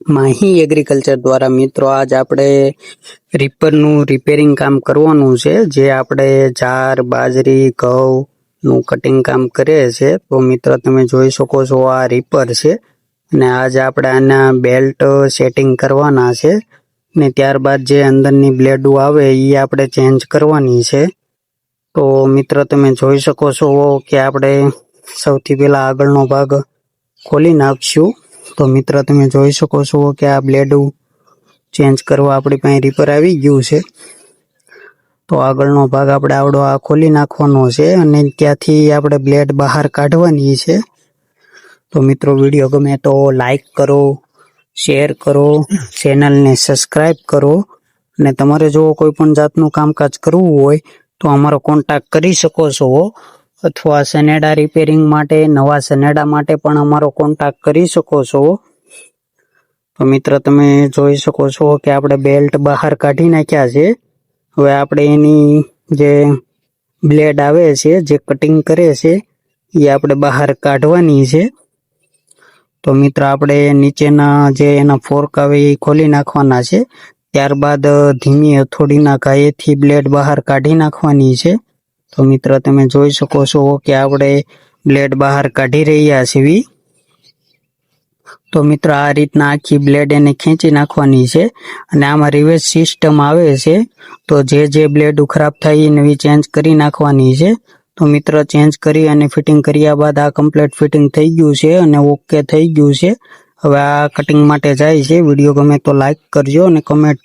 Mahi agriculture દ્વારા મિત્રો આજ આપણે રીપરનું રિપેરિંગ કામ કરવાનું છે, જે આપણે જાર, બાજરી, ઘઉંનું કટિંગ કામ કરીએ છે. તો મિત્રો તમે જોઈ શકો છો આ રીપર છે અને આજ આપણે આના બેલ્ટ સેટિંગ કરવાના છે ને ત્યારબાદ જે અંદરની બ્લેડો આવે એ આપણે ચેન્જ કરવાની છે. તો મિત્રો તમે જોઈ શકો છો કે આપણે સૌથી પહેલા આગળનો ભાગ ખોલી નાખશું. તો મિત્ર તમે જોઈ શકો છો કે આ બ્લેડ ચેન્જ કરવા આપણી પાસે રીપર આવી ગયું છે. તો આગળનો ભાગ આપણે આવડો આ ખોલી નાખવાનો છે અને ત્યાંથી આપણે બ્લેડ બહાર કાઢવાની છે. તો મિત્રો વિડીયો ગમે તો લાઈક કરો, શેર કરો, ચેનલને સબસ્ક્રાઈબ કરો અને તમારે જો કોઈ પણ જાતનું કામકાજ કરવું હોય તો અમારો કોન્ટેક્ટ કરી શકો છો, અથવા સનેડા રિપેરિંગ માટે, નવા સનેડા માટે પણ અમારો કોન્ટેક્ટ કરી શકો છો. તો મિત્ર તમે જોઈ શકો છો કે આપણે બેલ્ટ બહાર કાઢી નાખ્યા છે. હવે આપણે એની જે બ્લેડ આવે છે, જે કટિંગ કરે છે, એ આપણે બહાર કાઢવાની છે. તો મિત્ર આપણે નીચેના જે એના ફોર્ક આવે એ ખોલી નાખવાના છે. ત્યારબાદ ધીમી હથોડીના ઘાયેથી બ્લેડ બહાર કાઢી નાખવાની છે. તો મિત્ર તમે જોઈ શકો છો કે આપણે બ્લેડ બહાર કાઢી રહ્યા છીએ. તો મિત્ર આ રીતના આખી બ્લેડ એને ખેંચી નાખવાની છે અને આમાં રિવર્સ સિસ્ટમ આવે છે. તો જે બ્લેડ ખરાબ થાય એ નવી ચેન્જ કરી નાખવાની છે. તો મિત્ર ચેન્જ કરી અને ફિટિંગ કર્યા બાદ આ કમ્પ્લીટ ફિટિંગ થઈ ગયું છે અને ઓકે થઈ ગયું છે. હવે આ કટિંગ માટે જાય છે. વિડીયો ગમે તો લાઈક કરજો અને કમેન્ટ કરજો.